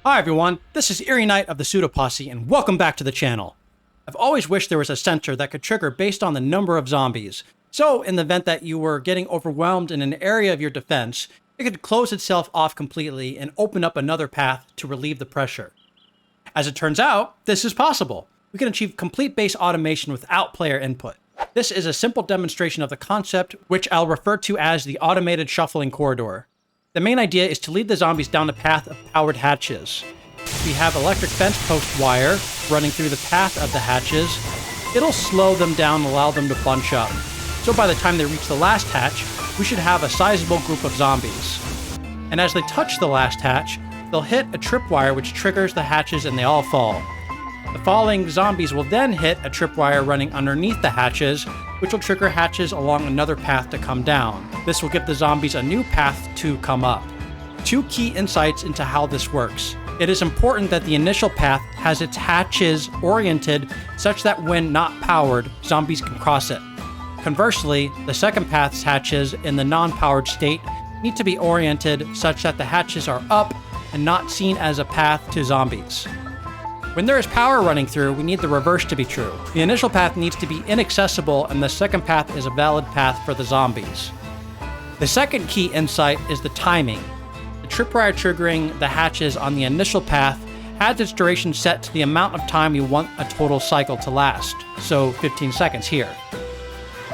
Hi everyone, this is Eerie Knight of the Pseudo Posse, and welcome back to the channel. I've always wished there was a sensor that could trigger based on the number of zombies. So, in the event that you were getting overwhelmed in an area of your defense, it could close itself off completely and open up another path to relieve the pressure. As it turns out, this is possible. We can achieve complete base automation without player input. This is a simple demonstration of the concept, which I'll refer to as the automated shuffling corridor. The main idea is to lead the zombies down the path of powered hatches. If we have electric fence post wire running through the path of the hatches, it'll slow them down and allow them to bunch up. So by the time they reach the last hatch, we should have a sizable group of zombies. And as they touch the last hatch, they'll hit a tripwire which triggers the hatches and they all fall. The falling zombies will then hit a tripwire running underneath the hatches, which will trigger hatches along another path to come down. This will give the zombies a new path to come up. Two key insights into how this works. It is important that the initial path has its hatches oriented such that when not powered, zombies can cross it. Conversely, the second path's hatches in the non-powered state need to be oriented such that the hatches are up and not seen as a path to zombies. When there is power running through, we need the reverse to be true. The initial path needs to be inaccessible and the second path is a valid path for the zombies. The second key insight is the timing. The tripwire triggering the hatches on the initial path has its duration set to the amount of time you want a total cycle to last, so 15 seconds here.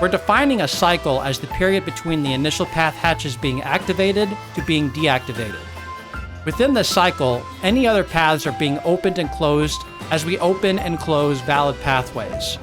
We're defining a cycle as the period between the initial path hatches being activated to being deactivated. Within this cycle, any other paths are being opened and closed as we open and close valid pathways.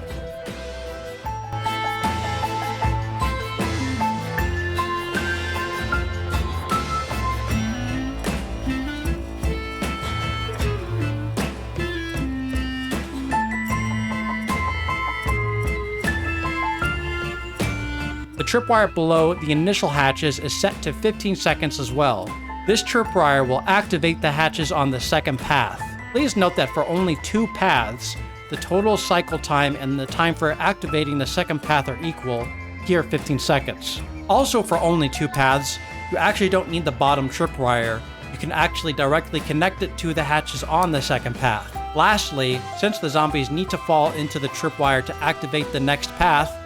The tripwire below the initial hatches is set to 15 seconds as well. This tripwire will activate the hatches on the second path. Please note that for only two paths, the total cycle time and the time for activating the second path are equal, here 15 seconds. Also for only two paths, you actually don't need the bottom tripwire. You can actually directly connect it to the hatches on the second path. Lastly, since the zombies need to fall into the tripwire to activate the next path,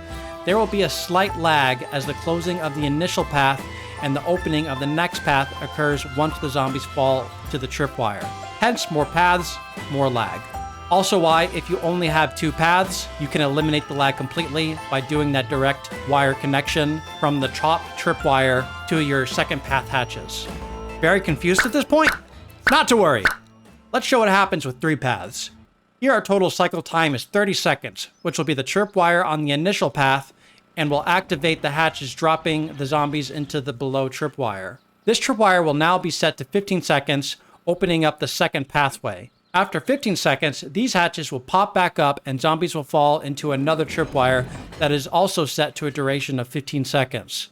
there will be a slight lag as the closing of the initial path and the opening of the next path occurs once the zombies fall to the tripwire. Hence, more paths, more lag. Also why, if you only have two paths, you can eliminate the lag completely by doing that direct wire connection from the top tripwire to your second path hatches. Very confused at this point? Not to worry. Let's show what happens with three paths. Here our total cycle time is 30 seconds, which will be the tripwire on the initial path and will activate the hatches dropping the zombies into the below tripwire. This tripwire will now be set to 15 seconds, opening up the second pathway. After 15 seconds, these hatches will pop back up and zombies will fall into another tripwire that is also set to a duration of 15 seconds.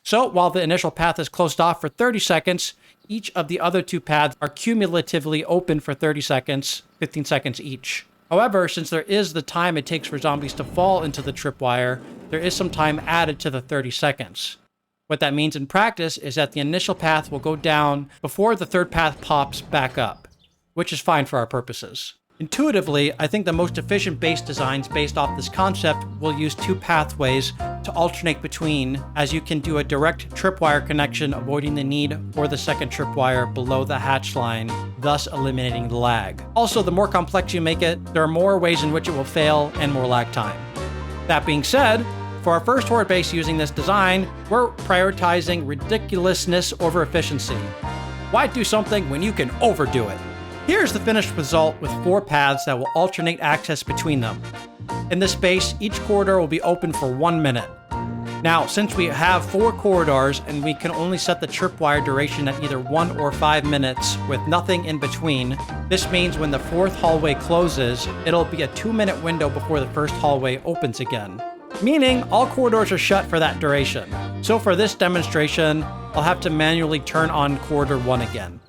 So, while the initial path is closed off for 30 seconds, each of the other two paths are cumulatively open for 30 seconds, 15 seconds each. However, since there is the time it takes for zombies to fall into the tripwire, there is some time added to the 30 seconds. What that means in practice is that the initial path will go down before the third path pops back up, which is fine for our purposes. Intuitively, I think the most efficient base designs based off this concept will use two pathways to alternate between, as you can do a direct tripwire connection avoiding the need for the second tripwire below the hatch line, thus eliminating the lag. Also, the more complex you make it, there are more ways in which it will fail and more lag time. That being said, for our first Horde base using this design, we're prioritizing ridiculousness over efficiency. Why do something when you can overdo it? Here's the finished result with four paths that will alternate access between them. In this base, each corridor will be open for 1 minute. Now, since we have four corridors and we can only set the tripwire duration at either 1 or 5 minutes with nothing in between, this means when the fourth hallway closes, it'll be a 2-minute window before the first hallway opens again. Meaning, all corridors are shut for that duration. So for this demonstration, I'll have to manually turn on corridor 1 again.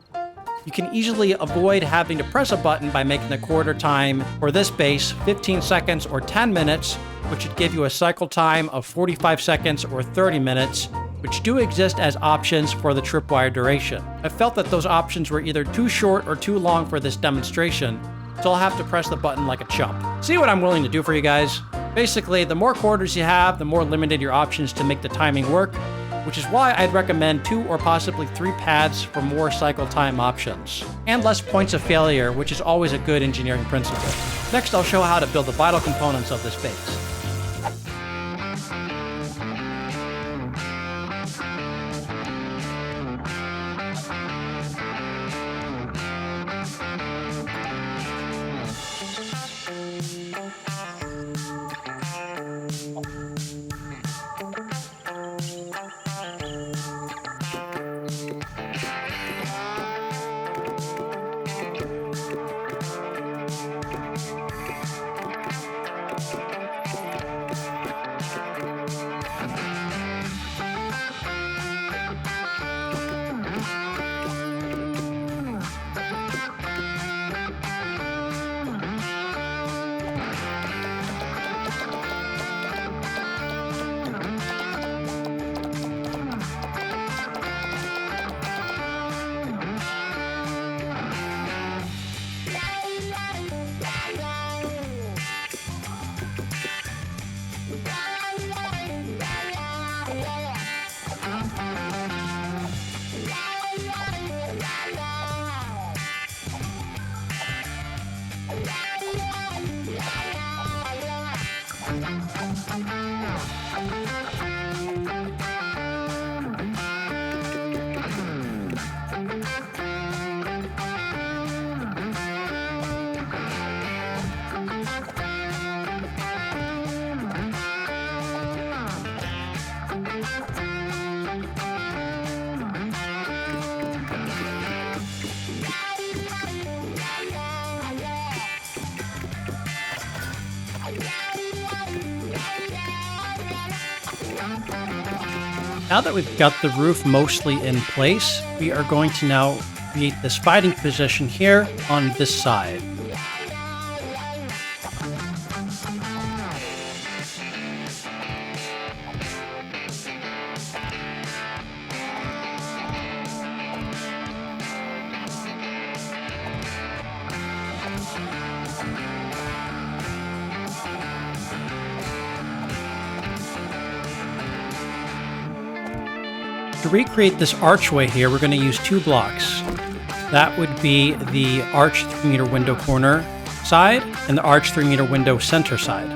You can easily avoid having to press a button by making the corridor time for this base 15 seconds or 10 minutes, which would give you a cycle time of 45 seconds or 30 minutes, which do exist as options for the tripwire duration. I felt that those options were either too short or too long for this demonstration, so I'll have to press the button like a chump. See what I'm willing to do for you guys? Basically, the more quarters you have, the more limited your options to make the timing work, which is why I'd recommend 2 or possibly 3 paths for more cycle time options, and less points of failure, which is always a good engineering principle. Next, I'll show how to build the vital components of this base. Now that we've got the roof mostly in place, we are going to now create this fighting position here on this side. To recreate this archway here, we're going to use 2 blocks. That would be the arch 3-meter window corner side and the arch 3-meter window center side.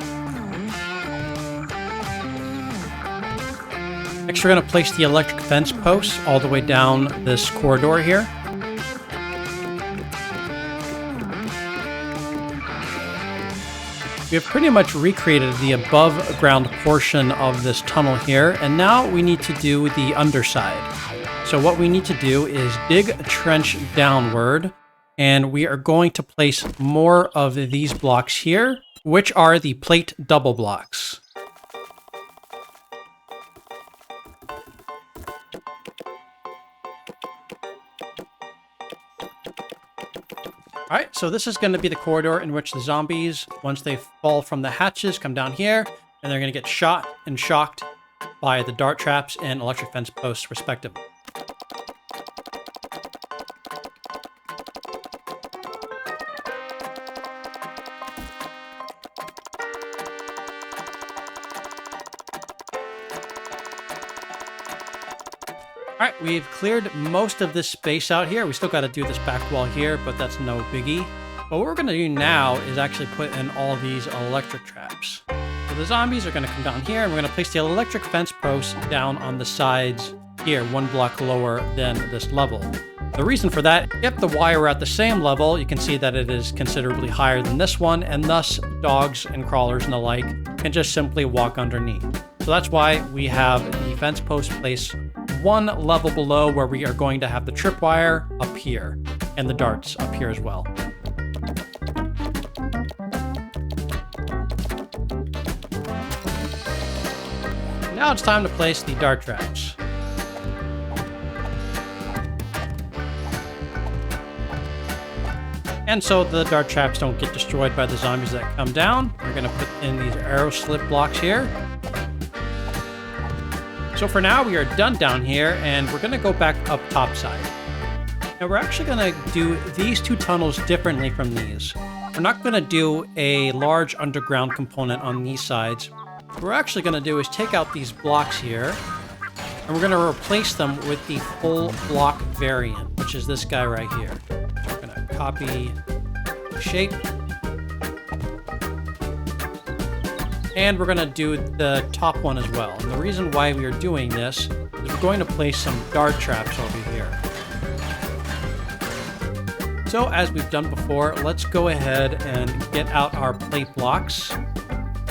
Next, we're going to place the electric fence posts all the way down this corridor here. We have pretty much recreated the above ground portion of this tunnel here, and now we need to do the underside. So what we need to do is dig a trench downward, and we are going to place more of these blocks here, which are the plate double blocks. Alright, so this is going to be the corridor in which the zombies, once they fall from the hatches, come down here, and they're going to get shot and shocked by the dart traps and electric fence posts, respectively. Alright, we've cleared most of this space out here. We still got to do this back wall here, but that's no biggie. But what we're going to do now is actually put in all these electric traps. So the zombies are going to come down here, and we're going to place the electric fence posts down on the sides here, 1 block lower than this level. The reason for that, if the wire were at the same level, you can see that it is considerably higher than this one, and thus dogs and crawlers and the like can just simply walk underneath. So that's why we have the fence post placed 1 level below, where we are going to have the tripwire up here and the darts up here as well. Now it's time to place the dart traps. And so the dart traps don't get destroyed by the zombies that come down, we're going to put in these arrow slip blocks here. So for now, we are done down here, and we're gonna go back up topside. Now we're actually gonna do these two tunnels differently from these. We're not gonna do a large underground component on these sides. What we're actually gonna do is take out these blocks here, and we're gonna replace them with the full block variant, which is this guy right here. So we're gonna copy the shape. And we're gonna do the top one as well. And the reason why we are doing this is we're going to place some guard traps over here. So as we've done before, let's go ahead and get out our plate blocks.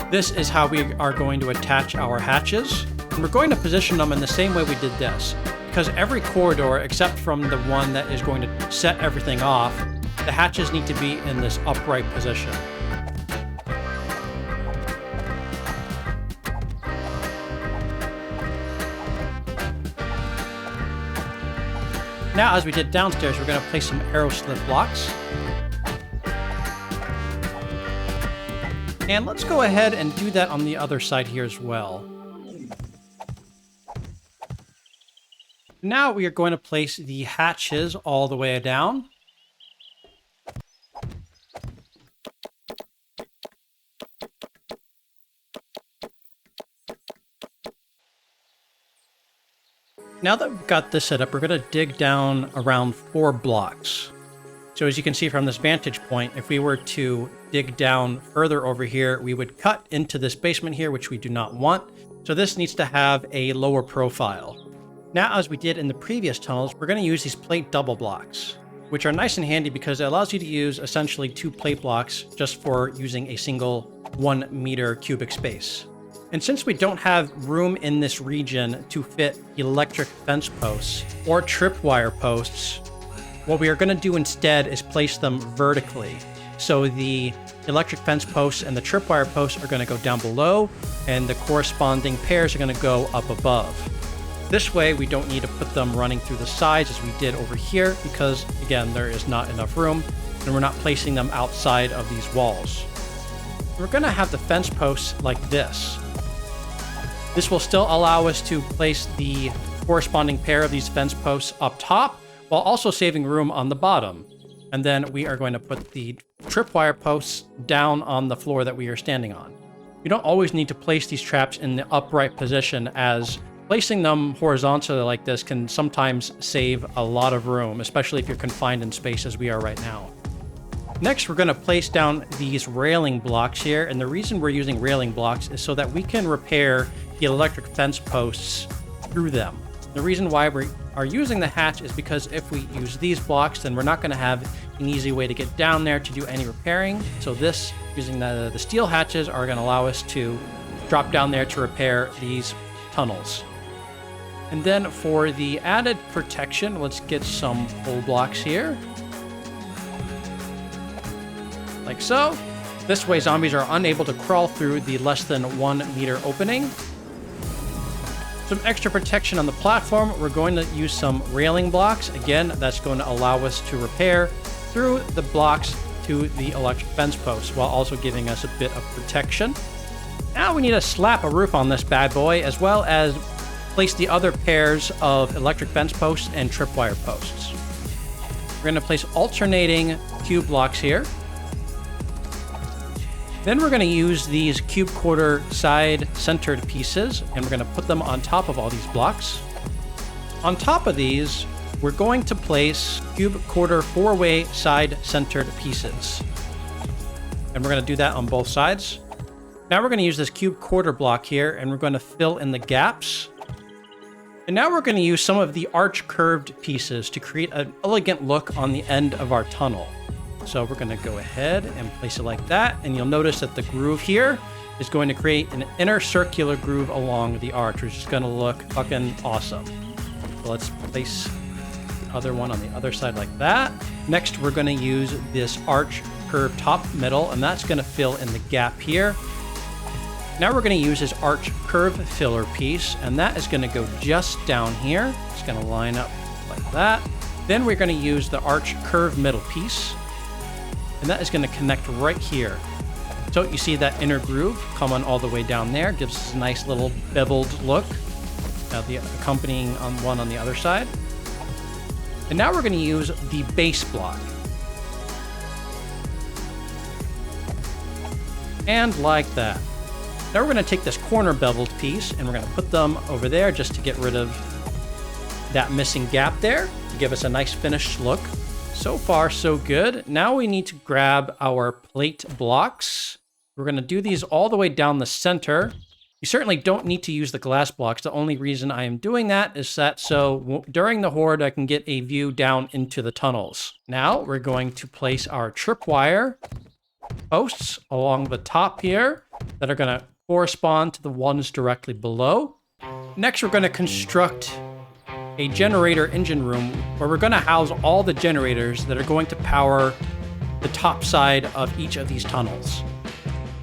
This is how we are going to attach our hatches. And we're going to position them in the same way we did this, because every corridor, except from the one that is going to set everything off, the hatches need to be in this upright position. Now, as we did downstairs, we're going to place some arrow slit blocks. And let's go ahead and do that on the other side here as well. Now we are going to place the hatches all the way down. Now that we've got this set up, we're going to dig down around 4 blocks. So as you can see from this vantage point, if we were to dig down further over here, we would cut into this basement here, which we do not want. So this needs to have a lower profile. Now, as we did in the previous tunnels, we're going to use these plate double blocks, which are nice and handy because it allows you to use essentially 2 plate blocks just for using a single 1 meter cubic space. And since we don't have room in this region to fit electric fence posts or tripwire posts, what we are going to do instead is place them vertically. So the electric fence posts and the tripwire posts are going to go down below, and the corresponding pairs are going to go up above. This way, we don't need to put them running through the sides as we did over here, because again, there is not enough room, and we're not placing them outside of these walls. We're going to have the fence posts like this. This will still allow us to place the corresponding pair of these fence posts up top, while also saving room on the bottom. And then we are going to put the tripwire posts down on the floor that we are standing on. You don't always need to place these traps in the upright position, as placing them horizontally like this can sometimes save a lot of room, especially if you're confined in space as we are right now. Next, we're going to place down these railing blocks here, and the reason we're using railing blocks is so that we can repair the electric fence posts through them. The reason why we are using the hatch is because if we use these blocks, then we're not going to have an easy way to get down there to do any repairing. So this, using the steel hatches, are going to allow us to drop down there to repair these tunnels. And then for the added protection, let's get some pole blocks here. Like so. This way, zombies are unable to crawl through the less than 1 meter opening. Some extra protection on the platform. We're going to use some railing blocks. Again, that's going to allow us to repair through the blocks to the electric fence posts, while also giving us a bit of protection. Now we need to slap a roof on this bad boy, as well as place the other pairs of electric fence posts and tripwire posts. We're going to place alternating cube blocks here. Then we're going to use these cube quarter side centered pieces, and we're going to put them on top of all these blocks. On top of these, we're going to place cube quarter 4-way side centered pieces. And we're going to do that on both sides. Now we're going to use this cube quarter block here, and we're going to fill in the gaps. And now we're going to use some of the arch curved pieces to create an elegant look on the end of our tunnel. So we're going to go ahead and place it like that, and you'll notice that the groove here is going to create an inner circular groove along the arch, which is going to look fucking awesome. So let's place the other one on the other side like that. Next, we're going to use this arch curve top middle, and that's going to fill in the gap here. Now we're going to use this arch curve filler piece, and that is going to go just down here. It's going to line up like that. Then we're going to use the arch curve middle piece, and that is going to connect right here. So you see that inner groove coming all the way down there, gives us a nice little beveled look. the accompanying one on the other side. And now we're going to use the base block. And like that. Now we're going to take this corner beveled piece and we're going to put them over there just to get rid of that missing gap there to give us a nice finished look. So far, so good. Now we need to grab our plate blocks. We're going to do these all the way down the center. You certainly don't need to use the glass blocks. The only reason I am doing that is that so during the Horde, I can get a view down into the tunnels. Now we're going to place our tripwire posts along the top here that are going to correspond to the ones directly below. Next, we're going to construct a generator engine room where we're going to house all the generators that are going to power the top side of each of these tunnels.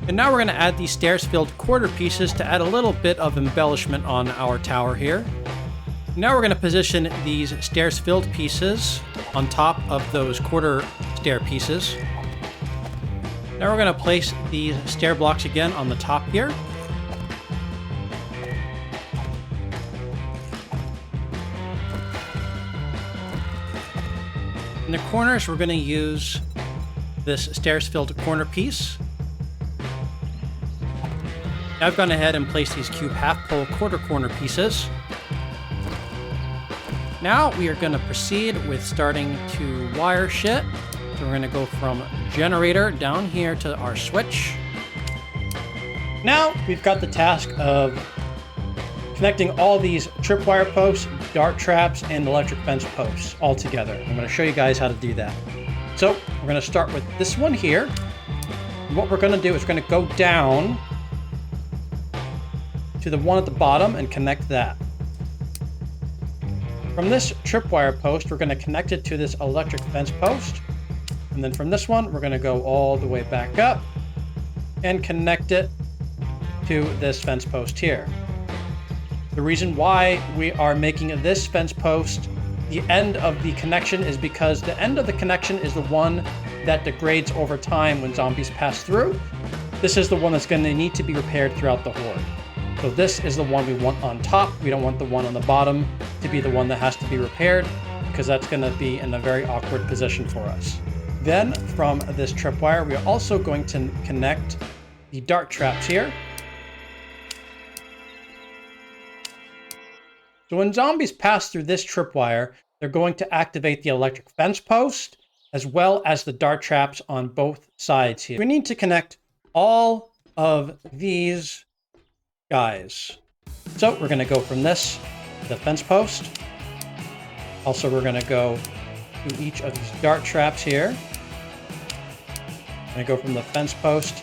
And now we're going to add these stairs-filled quarter pieces to add a little bit of embellishment on our tower here. Now we're going to position these stairs-filled pieces on top of those quarter stair pieces. Now we're going to place these stair blocks again on the top here. In the corners, we're going to use this stairs-filled corner piece. Now I've gone ahead and placed these cube half-pole quarter corner pieces. Now we are going to proceed with starting to wire shit. So we're going to go from generator down here to our switch. Now we've got the task of connecting all these tripwire posts, dart traps, and electric fence posts all together. I'm going to show you guys how to do that. So we're going to start with this one here. And what we're going to do is we're going to go down to the one at the bottom and connect that. From this tripwire post, we're going to connect it to this electric fence post. And then from this one, we're going to go all the way back up and connect it to this fence post here. The reason why we are making this fence post the end of the connection is because the end of the connection is the one that degrades over time when zombies pass through. This is the one that's going to need to be repaired throughout the Horde. So this is the one we want on top. We don't want the one on the bottom to be the one that has to be repaired because that's going to be in a very awkward position for us. Then from this tripwire, we are also going to connect the dart traps here. So when zombies pass through this tripwire, they're going to activate the electric fence post as well as the dart traps on both sides here. We need to connect all of these guys. So we're going to go from this to the fence post. Also, we're going to go to each of these dart traps here. I'm going to go from the fence post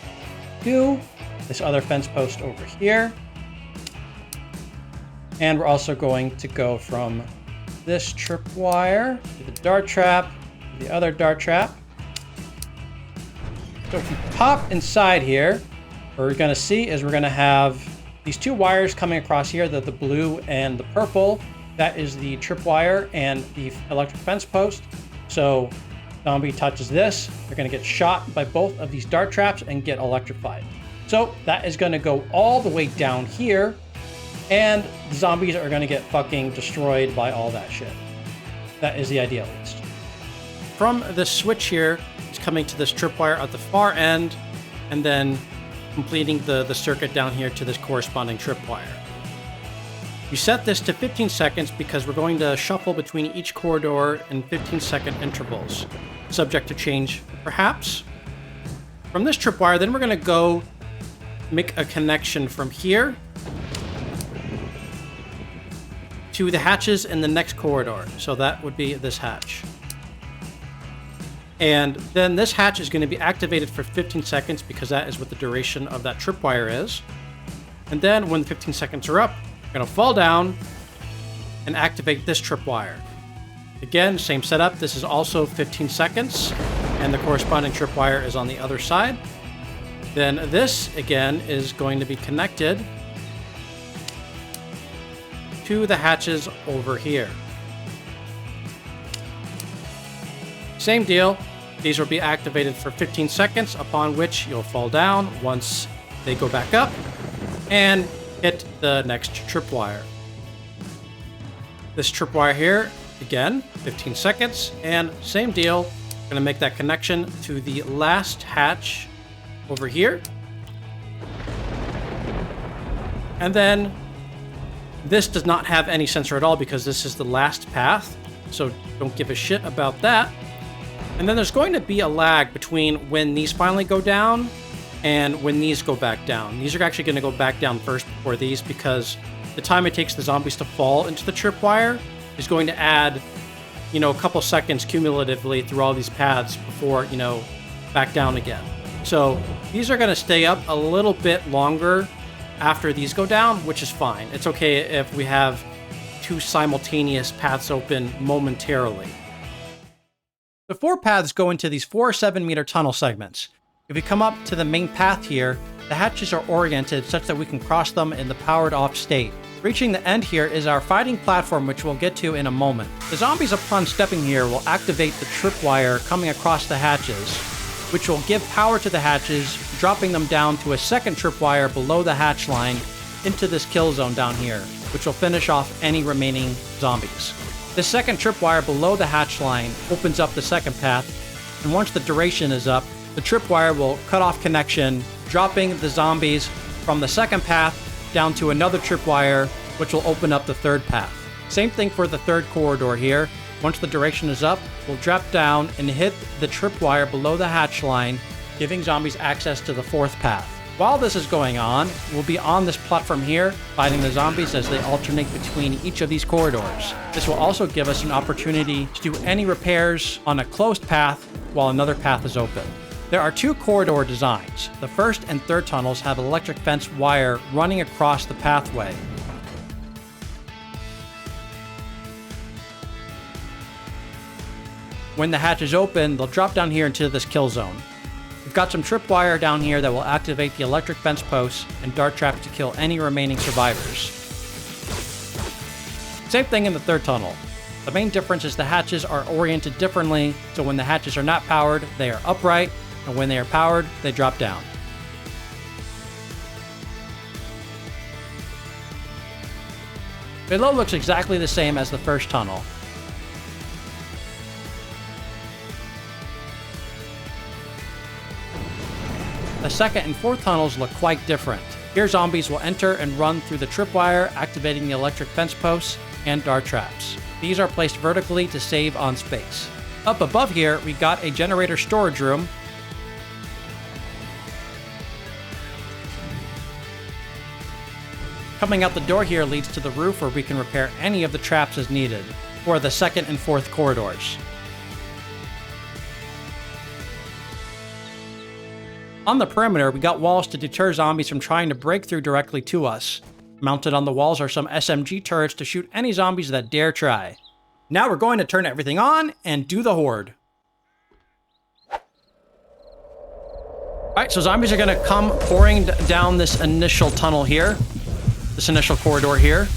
to this other fence post over here. And we're also going to go from this tripwire to the dart trap, to the other dart trap. So if we pop inside here, what we're going to see is we're going to have these two wires coming across here, the blue and the purple. That is the tripwire and the electric fence post. So zombie touches this, they're going to get shot by both of these dart traps and get electrified. So that is going to go all the way down here, and the zombies are going to get fucking destroyed by all that shit. That is the idea, at least. From this switch here, it's coming to this tripwire at the far end, and then completing the circuit down here to this corresponding tripwire. You set this to 15 seconds because we're going to shuffle between each corridor in 15-second intervals, subject to change perhaps. From this tripwire, then we're going to go make a connection from here to the hatches in the next corridor. So that would be this hatch. And then this hatch is going to be activated for 15 seconds because that is what the duration of that tripwire is. And then when the 15 seconds are up, we're going to fall down and activate this tripwire. Again, same setup. This is also 15 seconds, and the corresponding tripwire is on the other side. Then this, again, is going to be connected to the hatches over here. Same deal. These will be activated for 15 seconds, upon which you'll fall down once they go back up and hit the next tripwire. This tripwire here, again, 15 seconds, and same deal. Gonna make that connection to the last hatch over here. And then this does not have any sensor at all because this is the last path, so don't give a shit about that. And then there's going to be a lag between when these finally go down and when these go back down. These are actually going to go back down first before these because the time it takes the zombies to fall into the tripwire is going to add, a couple seconds cumulatively through all these paths before, back down again. So these are going to stay up a little bit longer after these go down, which is fine. It's okay if we have two simultaneous paths open momentarily. The 4 paths go into these 4 7-meter tunnel segments. If we come up to the main path here, the hatches are oriented such that we can cross them in the powered off state. Reaching the end here is our fighting platform, which we'll get to in a moment. The zombies upon stepping here will activate the tripwire coming across the hatches, which will give power to the hatches, dropping them down to a second tripwire below the hatch line into this kill zone down here, which will finish off any remaining zombies. The second tripwire below the hatch line opens up the second path, and once the duration is up, the tripwire will cut off connection, dropping the zombies from the second path down to another tripwire, which will open up the third path. Same thing for the third corridor here. Once the duration is up, we'll drop down and hit the tripwire below the hatch line, giving zombies access to the fourth path. While this is going on, we'll be on this platform here, fighting the zombies as they alternate between each of these corridors. This will also give us an opportunity to do any repairs on a closed path while another path is open. There are 2 corridor designs. The first and third tunnels have electric fence wire running across the pathway. When the hatch is open, they'll drop down here into this kill zone. We've got some tripwire down here that will activate the electric fence posts and dart traps to kill any remaining survivors. Same thing in the third tunnel. The main difference is the hatches are oriented differently, so when the hatches are not powered, they are upright, and when they are powered, they drop down. Below looks exactly the same as the first tunnel. The second and fourth tunnels look quite different. Here zombies will enter and run through the tripwire, activating the electric fence posts and dart traps. These are placed vertically to save on space. Up above here, we got a generator storage room. Coming out the door here leads to the roof where we can repair any of the traps as needed for the second and fourth corridors. On the perimeter, we got walls to deter zombies from trying to break through directly to us. Mounted on the walls are some SMG turrets to shoot any zombies that dare try. Now we're going to turn everything on and do the Horde. Alright, so zombies are going to come pouring down this initial tunnel here. This initial corridor here.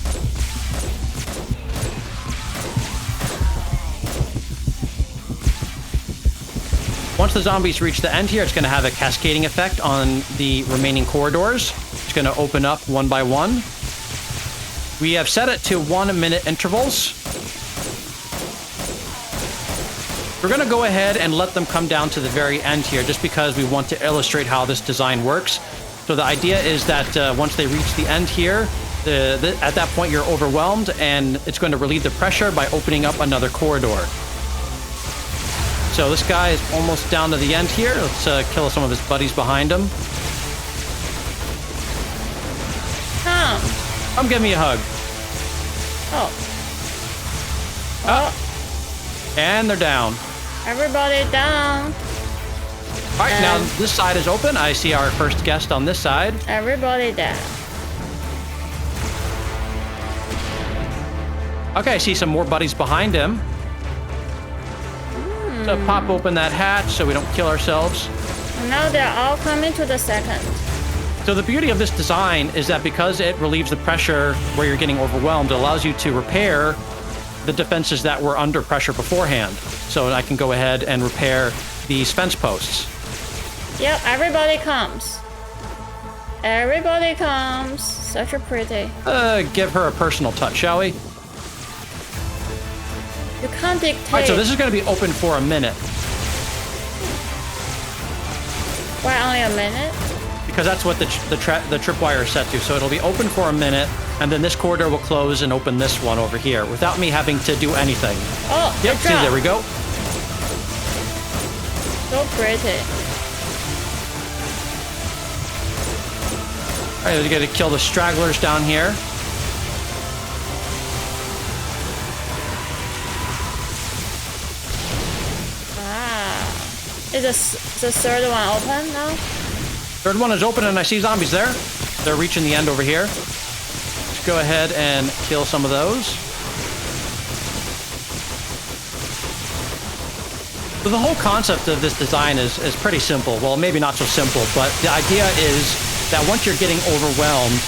Once the zombies reach the end here, it's going to have a cascading effect on the remaining corridors. It's going to open up one by one. We have set it to 1-minute intervals. We're going to go ahead and let them come down to the very end here, just because we want to illustrate how this design works. So the idea is that once they reach the end here, at that point you're overwhelmed, and it's going to relieve the pressure by opening up another corridor. So this guy is almost down to the end here. Let's kill some of his buddies behind him. Come give me a hug. And they're down. Everybody down. All right, now this side is open. I see our first guest on this side. Everybody down. Okay, I see some more buddies behind him. So pop open that hatch so we don't kill ourselves. And now they're all coming to the second. So the beauty of this design is that because it relieves the pressure where you're getting overwhelmed, it allows you to repair the defenses that were under pressure beforehand. So I can go ahead and repair these fence posts. Yep, everybody comes. Everybody comes. Such a pretty. Give her a personal touch, shall we? You can't dictate. All right, so this is going to be open for a minute. Why only a minute? Because that's what the tripwire is set to. So it'll be open for a minute, and then this corridor will close and open this one over here without me having to do anything. Oh, yep, see, there we go. So pretty. All right, we got to kill the stragglers down here. Is the third one open now? Third one is open, and I see zombies there. They're reaching the end over here. Let's go ahead and kill some of those. So the whole concept of this design is pretty simple. Well, maybe not so simple, but the idea is that once you're getting overwhelmed,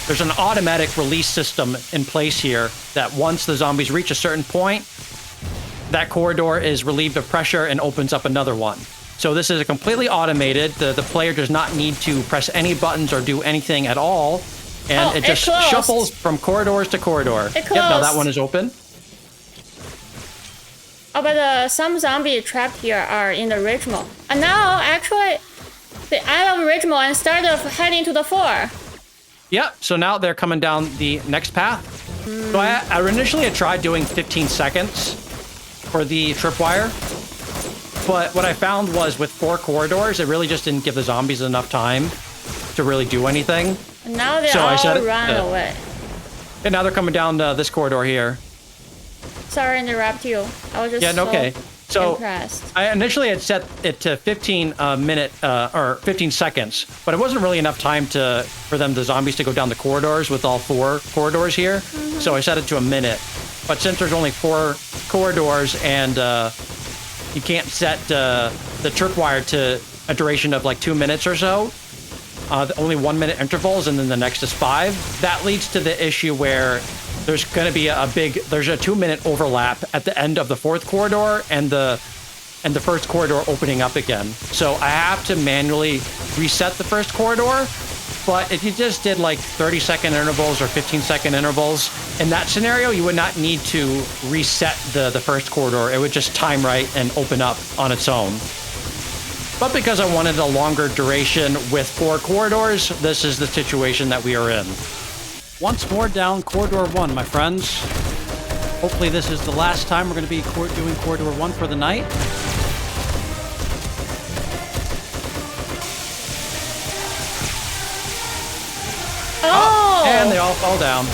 there's an automatic release system in place here that once the zombies reach a certain point, that corridor is relieved of pressure and opens up another one. So this is a completely automated. The player does not need to press any buttons or do anything at all. And it just shuffles from corridors to corridor. It closed. Yep, now that one is open. Oh, but some zombies trapped here are in the ridge mode. And now, actually, they out of ridge mode and started heading to the floor. Yep, so now they're coming down the next path. So I initially had tried doing 15 seconds for the tripwire, but what I found was with 4 corridors, it really just didn't give the zombies enough time to really do anything. And now they all run away. And now they're coming down this corridor here. Sorry to interrupt you. I was just so impressed. I initially had set it to 15 or 15 seconds, but it wasn't really enough time for the zombies to go down the corridors with all 4 corridors here. So I set it to a minute. But since there's only 4 corridors and you can't set the tripwire to a duration of like 2 minutes or so, only 1 minute intervals, and then the next is 5, that leads to the issue where there's going to be there's a 2-minute overlap at the end of the 4th corridor and the first corridor opening up again. So I have to manually reset the first corridor. But if you just did like 30-second intervals or 15-second intervals, in that scenario, you would not need to reset the first corridor. It would just time right and open up on its own. But because I wanted a longer duration with 4 corridors, this is the situation that we are in. Once more down Corridor 1, my friends. Hopefully this is the last time we're going to be doing Corridor 1 for the night. Oh! And they all fall down.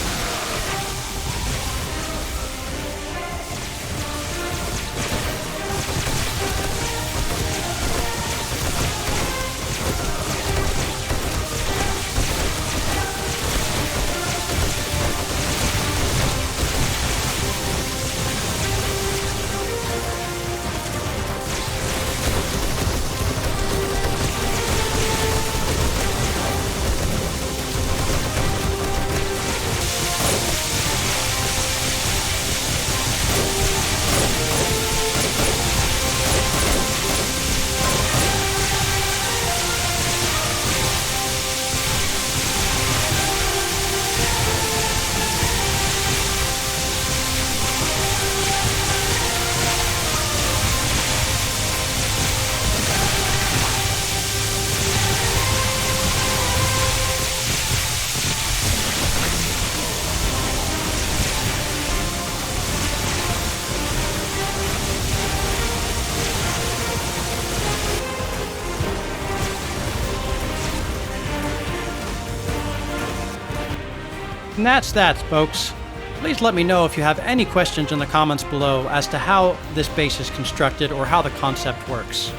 And that's that, folks. Please let me know if you have any questions in the comments below as to how this base is constructed or how the concept works.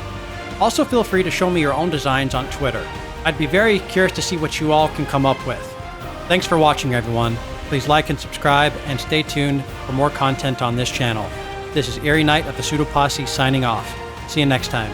Also, feel free to show me your own designs on Twitter. I'd be very curious to see what you all can come up with. Thanks for watching, everyone. Please like and subscribe, and stay tuned for more content on this channel. This is Eerie Knight of the Pseudo Posse signing off. See you next time.